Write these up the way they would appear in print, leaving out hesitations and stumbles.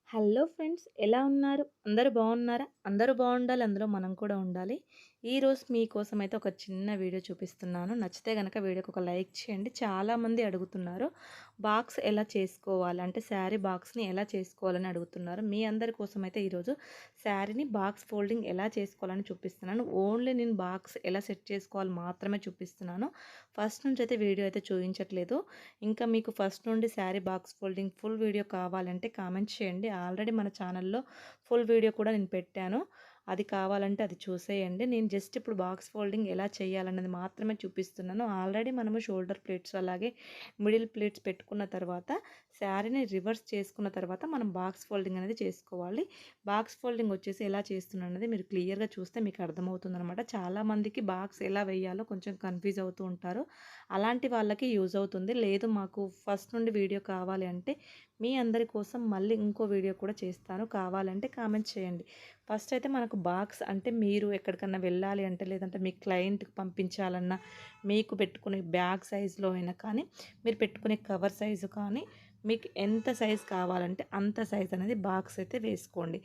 Hello friends, ఎలా ఉన్నారు? అందరూ బాగున్నారా? అందరూ బాగుండాలి, అందులో మనం కూడా ఉండాలి. ఈరోజు మీకోసం అయితే ఒక చిన్న వీడియో చూపిస్తున్నాను. నచ్చితే గనక వీడియోకి ఒక లైక్ చేయండి. చాలామంది అడుగుతున్నారు బాక్స్ ఎలా చేసుకోవాలి, అంటే శారీ బాక్స్ని ఎలా చేసుకోవాలని అడుగుతున్నారు. మీ అందరి కోసం అయితే ఈరోజు శారీని బాక్స్ ఫోల్డింగ్ ఎలా చేసుకోవాలని చూపిస్తున్నాను. ఓన్లీ నేను బాక్స్ ఎలా సెట్ చేసుకోవాలి మాత్రమే చూపిస్తున్నాను. ఫస్ట్ నుంచి అయితే వీడియో అయితే చూపించట్లేదు. ఇంకా మీకు ఫస్ట్ నుండి sari box folding full video కావాలంటే కామెంట్ చేయండి. ఆల్రెడీ మన ఛానల్లో ఫుల్ వీడియో కూడా నేను పెట్టాను. అది కావాలంటే అది చూసేయండి. నేను జస్ట్ ఇప్పుడు బాక్స్ ఫోల్డింగ్ ఎలా చేయాలన్నది మాత్రమే చూపిస్తున్నాను. ఆల్రెడీ మనము షోల్డర్ ప్లేట్స్ అలాగే మిడిల్ ప్లేట్స్ పెట్టుకున్న తర్వాత శారీని రివర్స్ చేసుకున్న తర్వాత మనం బాక్స్ ఫోల్డింగ్ అనేది చేసుకోవాలి. బాక్స్ ఫోల్డింగ్ వచ్చేసి ఎలా చేస్తున్నాను అనేది మీరు క్లియర్గా చూస్తే మీకు అర్థమవుతుంది అనమాట. చాలామందికి బాక్స్ ఎలా వేయాలో కొంచెం కన్ఫ్యూజ్ అవుతూ ఉంటారు. అలాంటి వాళ్ళకి యూజ్ అవుతుంది. లేదు మాకు ఫస్ట్ నుండి వీడియో కావాలి అంటే మీ అందరి కోసం మళ్ళీ ఇంకో వీడియో కూడా చేస్తాను. కావాలంటే కామెంట్ చేయండి. ఫస్ట్ అయితే మనకు బాక్స్ అంటే మీరు ఎక్కడికన్నా వెళ్ళాలి అంటే, లేదంటే మీ క్లయింట్కి పంపించాలన్నా, మీకు పెట్టుకునే బ్యాగ్ సైజులో అయినా కానీ, మీరు పెట్టుకునే కవర్ సైజు కానీ, మీకు ఎంత సైజు కావాలంటే అంత సైజ్ అనేది బాక్స్ అయితే వేసుకోండి.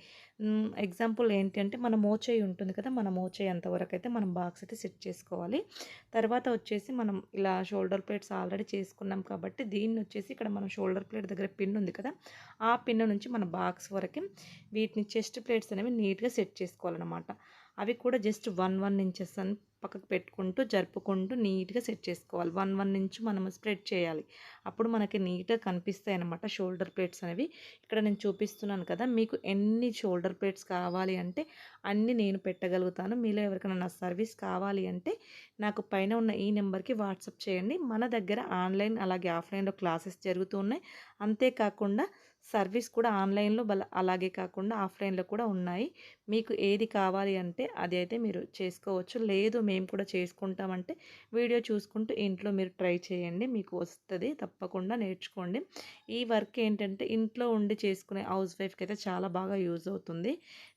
ఎగ్జాంపుల్ ఏంటి అంటే, మన మోచేయి ఉంటుంది కదా, మన మోచేయి అంతవరకు అయితే మనం బాక్స్ అయితే సెట్ చేసుకోవాలి. తర్వాత వచ్చేసి మనం ఇలా షోల్డర్ ప్లేట్స్ ఆల్రెడీ చేసుకున్నాం కాబట్టి దీన్ని వచ్చేసి ఇక్కడ మనం షోల్డర్ ప్లేట్ దగ్గర పిన్ ఉంది కదా, ఆ పిన్ నుంచి మన బాక్స్ వరకు వీటిని చెస్ట్ ప్లేట్స్ అనేవి నీట్గా సెట్ చేసుకోవాలన్నమాట. అవి కూడా జస్ట్ 1 ఇంచెస్ అని పక్కకు పెట్టుకుంటూ జరుపుకుంటూ నీట్గా సెట్ చేసుకోవాలి. 1 ఇంచ్ మనము స్ప్రెడ్ చేయాలి. అప్పుడు మనకి నీట్గా కనిపిస్తాయి అన్నమాట షోల్డర్ ప్లేట్స్ అనేవి. ఇక్కడ నేను చూపిస్తున్నాను కదా, మీకు ఎన్ని షోల్డర్ ప్లేట్స్ కావాలి అంటే అన్నీ నేను పెట్టగలుగుతాను. మీలో ఎవరికైనా నా సర్వీస్ కావాలి అంటే నాకు పైన ఉన్న ఈ నెంబర్కి వాట్సాప్ చేయండి. మన దగ్గర ఆన్లైన్ అలాగే ఆఫ్లైన్లో క్లాసెస్ జరుగుతూ ఉన్నాయి. అంతేకాకుండా సర్వీస్ కూడా ఆన్లైన్లో అలాగే కాకుండా ఆఫ్లైన్లో కూడా ఉన్నాయి. మీకు ఏది కావాలి అంటే అది అయితే మీరు చేసుకోవచ్చు. లేదు మేము కూడా చేసుకుంటామంటే వీడియో చూసుకుంటూ ఇంట్లో మీరు ట్రై చేయండి. మీకు వస్తుంది, తప్పకుండా నేర్చుకోండి. ఈ వర్క్ ఏంటంటే ఇంట్లో ఉండి చేసుకునే హౌస్ వైఫ్కి అయితే చాలా బాగా యూజ్ అవుతుంది.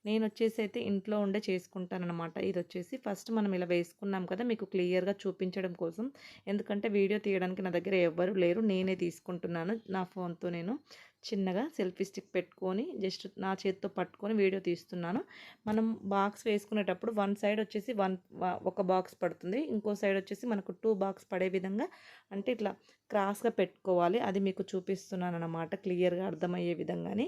నేను వచ్చేసి అయితే ఇంట్లో ఉండే చేసుకుంటానన్నమాట. ఇది వచ్చేసి ఫస్ట్ మనం ఇలా వేసుకున్నాం కదా, మీకు క్లియర్గా చూపించడం కోసం. ఎందుకంటే వీడియో తీయడానికి నా దగ్గర ఎవ్వరు లేరు, నేనే తీసుకుంటున్నాను నా ఫోన్తో. నేను చిన్నగా సెల్ఫీ స్టిక్ పెట్టుకొని జస్ట్ నా చేతితో పట్టుకొని వీడియో తీస్తున్నాను. మనం బాక్స్ వేసుకునేటప్పుడు వన్ సైడ్ వచ్చేసి ఒక బాక్స్ పడుతుంది, ఇంకో సైడ్ వచ్చేసి మనకు 2 బాక్స్ పడే విధంగా, అంటే ఇట్లా క్రాస్గా పెట్టుకోవాలి. అది మీకు చూపిస్తున్నాను అన్నమాట, క్లియర్గా అర్థమయ్యే విధంగానే.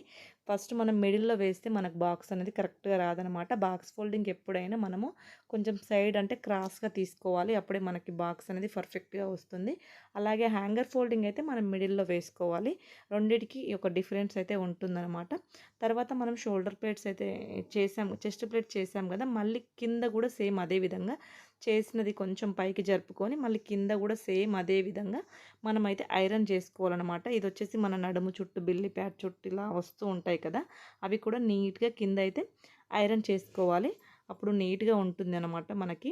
ఫస్ట్ మనం మిడిల్లో వేస్తే మనకు బాక్స్ అనేది కరెక్ట్గా రాదనమాట. బాక్స్ ఫోల్డింగ్ ఎప్పుడైనా మనము కొంచెం సైడ్ అంటే క్రాస్గా తీసుకోవాలి, అప్పుడే మనకి బాక్స్ అనేది పర్ఫెక్ట్గా వస్తుంది. అలాగే హ్యాంగర్ ఫోల్డింగ్ అయితే మనం మిడిల్లో వేసుకోవాలి. రెండిటికి ఒక డిఫరెన్స్ అయితే ఉంటుందన్నమాట. తర్వాత మనం షోల్డర్ ప్లేట్స్ అయితే చేసాం, చెస్ట్ ప్లేట్ చేసాం కదా, మళ్ళీ కింద కూడా సేమ్ అదే విధంగా చేసినది కొంచెం పైకి జరుపుకొని మళ్ళీ కింద కూడా సేమ్ అదే విధంగా మనమైతే ఐరన్ చేసుకోవాలన్నమాట. ఇది వచ్చేసి మన నడుము చుట్టూ బిల్లి ప్యాడ్ చుట్టూ ఇలా వస్తూ ఉంటాయి కదా, అవి కూడా నీట్గా కింద అయితే ఐరన్ చేసుకోవాలి. అప్పుడు నీట్గా ఉంటుంది అనమాట మనకి.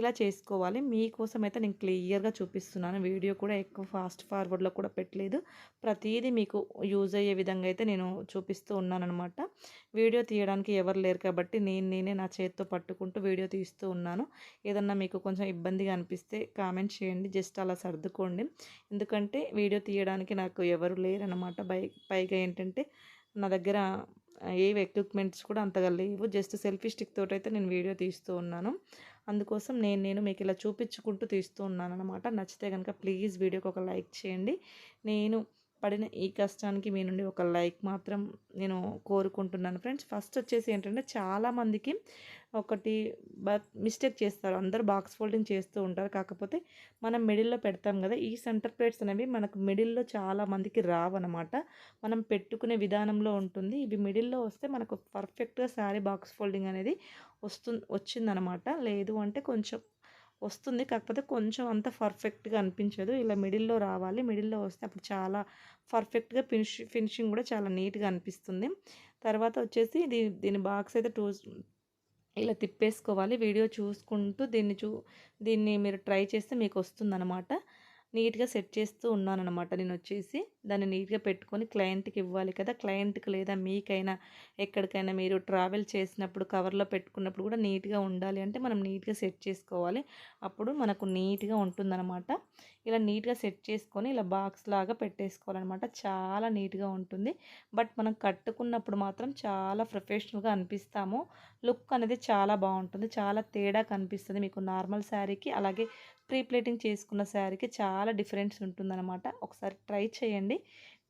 ఇలా చేసుకోవాలి. మీకోసం అయితే నేను క్లియర్గా చూపిస్తున్నాను. వీడియో కూడా ఎక్కువ ఫాస్ట్ ఫార్వర్డ్లో కూడా పెట్టలేదు. ప్రతిదీ మీకు యూజ్ అయ్యే విధంగా అయితే నేను చూపిస్తూ ఉన్నానన్నమాట. వీడియో తీయడానికి ఎవరు లేరు కాబట్టి నేనే నా చేతితో పట్టుకుంటూ వీడియో తీస్తూ ఉన్నాను. ఏదన్నా మీకు కొంచెం ఇబ్బందిగా అనిపిస్తే కామెంట్ చేయండి, జస్ట్ అలా సర్దుకోండి. ఎందుకంటే వీడియో తీయడానికి నాకు ఎవరు లేరన్నమాట. పైగా ఏంటంటే నా దగ్గర ఏవి ఎక్విప్మెంట్స్ కూడా అంతగా లేవు. జస్ట్ సెల్ఫీ స్టిక్ తోటి అయితే నేను వీడియో తీస్తూ ఉన్నాను. అందుకోసం నేను మీకు ఇలా చూపించుకుంటూ తీస్తూ ఉన్నాను అనమాట. నచ్చితే కనుక ప్లీజ్ వీడియోకి ఒక లైక్ చేయండి. నేను పడిన ఈ కష్టానికి మీ నుండి ఒక లైక్ మాత్రం నేను కోరుకుంటున్నాను ఫ్రెండ్స్. ఫస్ట్ వచ్చేసి ఏంటంటే చాలామందికి ఒకటి మిస్టేక్ చేస్తారు. అందరూ బాక్స్ ఫోల్డింగ్ చేస్తూ ఉంటారు. కాకపోతే మనం మిడిల్లో పెడతాం కదా, ఈ సెంటర్ ప్లేట్స్ అనేవి మనకు మిడిల్లో చాలా మందికి రావన్నమాట. మనం పెట్టుకునే విధానంలో ఉంటుంది. ఇవి మిడిల్లో వస్తే మనకు పర్ఫెక్ట్గా శారీ బాక్స్ ఫోల్డింగ్ అనేది వచ్చిందనమాట. లేదు అంటే కొంచెం వస్తుంది, కాకపోతే కొంచెం అంత పర్ఫెక్ట్గా అనిపించదు. ఇలా మిడిల్లో రావాలి. మిడిల్లో వస్తే అప్పుడు చాలా పర్ఫెక్ట్గా ఫినిషింగ్ కూడా చాలా నీట్గా అనిపిస్తుంది. తర్వాత వచ్చేసి దీని బాక్స్ అయితే ఇలా తిప్పేసుకోవాలి. వీడియో చూసుకుంటూ దీన్ని మీరు ట్రై చేస్తే మీకు వస్తుందన్నమాట. నీట్‌గా సెట్ చేస్తూ ఉన్నాననమాట. నేనొచ్చేసి దాన్ని నీట్‌గా పెట్టుకొని క్లయింట్‌కి ఇవ్వాలి కదా! క్లయింట్‌కి లేదా మీకైనా ఎక్కడికైనా మీరు ట్రావెల్ చేసినప్పుడు కవర్‌లో పెట్టుకున్నప్పుడు కూడా నీట్‌గా ఉండాలి అంటే మనం నీట్‌గా సెట్ చేసుకోవాలి. అప్పుడు మనకు నీట్‌గా ఉంటుందనమాట. ఇలా నీట్‌గా సెట్ చేసుకొని ఇలా బాక్స్ లాగా పెట్టేసుకోవాలనమాట. చాలా నీట్‌గా ఉంటుంది. బట్ మనం కట్టుకున్నప్పుడు మాత్రం చాలా ప్రొఫెషనల్‌గా అనిపిస్తాము. లుక్ అనేది చాలా బావుంటుంది. చాలా తేడా కనిపిస్తది మీకు నార్మల్ శారీకి, అలాగే ప్రీ ప్లేటింగ్ చేసుకున్న శారీకి చాలా డిఫరెన్స్ ఉంటుందనమాట. ఒకసారి ట్రై చేయండి.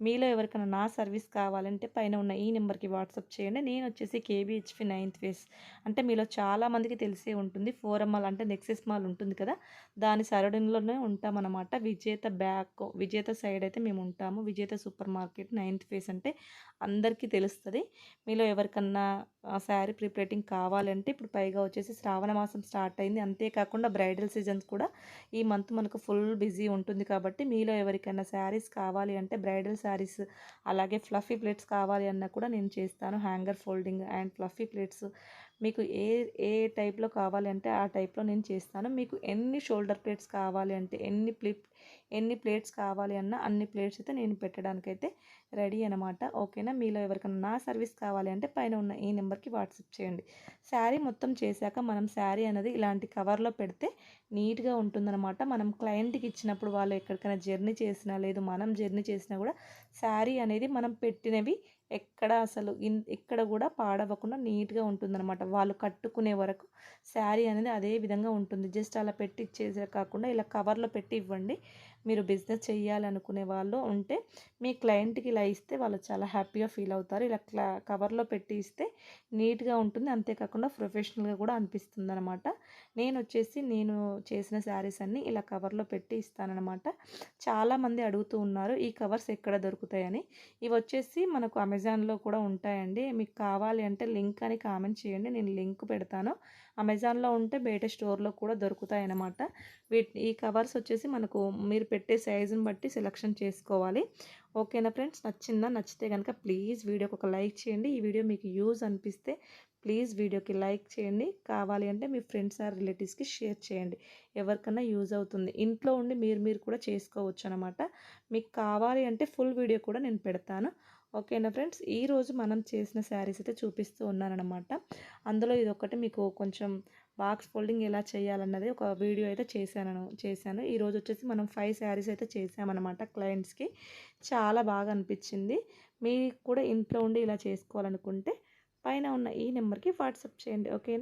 మీలో ఎవరికైనా నా సర్వీస్ కావాలంటే పైన ఉన్న ఈ నెంబర్‌కి వాట్సాప్ చేయండి. నేనొచ్చేసి కేబీహెచ్‌పి నైన్త్ ఫేస్ అంటే మీలో చాలామందికి తెలిసే ఉంటుంది. ఫోరం మాల్ అంటే నెక్సెస్ మాల్ ఉంటుంది కదా! దాని సరౌండింగ్‌లోనే ఉంటామనమాట. విజేత సైడ్ అయితే మేము ఉంటాము. విజేత సూపర్ మార్కెట్ నైన్త్ ఫేస్ అంటే అందరికీ తెలుస్తది. మీలో ఎవరికన్నా శారీ ప్రీ ప్లేటింగ్ కావాలంటే ఇప్పుడు పైగా వచ్చేసి శ్రావణ మాసం స్టార్ట్ అయింది. అంతేకాకుండా బ్రైడల్ సీజన్స్ కూడా ఈ మంత్ మనకు ఫుల్ బిజీ ఉంటుంది కాబట్టి మీలో ఎవరికైనా శారీస్ కావాలి అంటే బ్రైడల్ శారీస్ అలాగే ఫ్లఫీ ప్లేట్స్ కావాలి అన్నా కూడా నేను చేస్తాను. Hanger folding and fluffy plates మీకు ఏ ఏ టైప్‌లో కావాలి అంటే ఆ టైప్‌లో నేను చేస్తాను. మీకు ఎన్ని షోల్డర్ ప్లేట్స్ కావాలి అంటే ఎన్ని ప్లేట్స్ కావాలి అన్నా అన్ని ప్లేట్స్ అయితే నేను పెట్టడానికైతే రెడీ అనమాట. ఓకేనా? మీలో ఎవరికైనా నా సర్వీస్ కావాలి అంటే పైన ఉన్న ఈ నెంబర్‌కి వాట్సాప్ చేయండి. శారీ మొత్తం చేశాక మనం శారీ అనేది ఇలాంటి కవర్‌లో పెడితే నీట్‌గా ఉంటుందనమాట. మనం క్లయింట్‌కి ఇచ్చినప్పుడు వాళ్ళు ఎక్కడికైనా జర్నీ చేసినా, లేదు మనం జర్నీ చేసినా కూడా శారీ అనేది మనం పెట్టినవి ఎక్కడ అసలు ఎక్కడ కూడా పాడవకుండా నీట్‌గా ఉంటుందనమాట. వాళ్ళు కట్టుకునే వరకు శారీ అనేది అదే విధంగా ఉంటుంది. జస్ట్ అలా పెట్టి ఇచ్చేసే కాకుండా ఇలా కవర్‌లో పెట్టి ఇవ్వండి. మీరు బిజినెస్ చేయాలనుకునే వాళ్ళు ఉంటే మీ క్లయింట్‌కి ఇలా ఇస్తే వాళ్ళు చాలా హ్యాపీగా ఫీల్ అవుతారు. ఇలా కవర్‌లో పెట్టి ఇస్తే నీట్‌గా ఉంటుంది. అంతేకాకుండా ప్రొఫెషనల్‌గా కూడా అనిపిస్తుందనమాట. నేను చేసిన శారీస్ అన్నీ ఇలా కవర్‌లో పెట్టి ఇస్తాననమాట. చాలామంది అడుగుతూ ఉన్నారు ఈ కవర్స్ ఎక్కడ దొరుకుతాయని. ఇవొచ్చేసి మనకు అమెజాన్‌లో కూడా ఉంటాయండి. మీకు కావాలి అంటే లింక్ అని కామెంట్ చేయండి. నేను లింక్ పెడతాను. అమెజాన్‌లో ఉంటే బయట స్టోర్‌లో కూడా దొరుకుతాయన్నమాట. ఈ కవర్స్ వచ్చేసి మనకు మీరు పెట్టే సైజుని బట్టి సెలెక్షన్ చేసుకోవాలి. ఓకేనా ఫ్రెండ్స్? నచ్చిందా? నచ్చితే గనుక ప్లీజ్ వీడియోకి ఒక లైక్ చేయండి. ఈ వీడియో మీకు యూజ్ అనిపిస్తే ప్లీజ్ వీడియోకి లైక్ చేయండి. కావాలి అంటే మీ ఫ్రెండ్స్ ఆర్ రిలేటివ్స్‌కి షేర్ చేయండి. ఎవరికన్నా యూజ్ అవుతుంది. ఇంట్లో ఉండి మీరు కూడా చేసుకోవచ్చనమాట. మీకు కావాలి అంటే ఫుల్ వీడియో కూడా నేను పెడతాను. ఓకేనా ఫ్రెండ్స్? ఈరోజు మనం చేసిన శారీస్ అయితే చూపిస్తూ ఉన్నాననమాట. అందులో ఇదొక్కటి మీకు కొంచెం బాక్స్ ఫోల్డింగ్ ఎలా చేయాలన్నది ఒక వీడియో అయితే చేశాను. ఈరోజు వచ్చేసి మనం 5 శారీస్ అయితే చేసామన్నమాట క్లయింట్స్‌కి. చాలా బాగా అనిపించింది. మీకు కూడా ఇంట్లో ఉండి ఇలా చేసుకోవాలనుకుంటే పైన ఉన్న ఈ నెంబర్‌కి వాట్సాప్ చేయండి. ఓకేనా?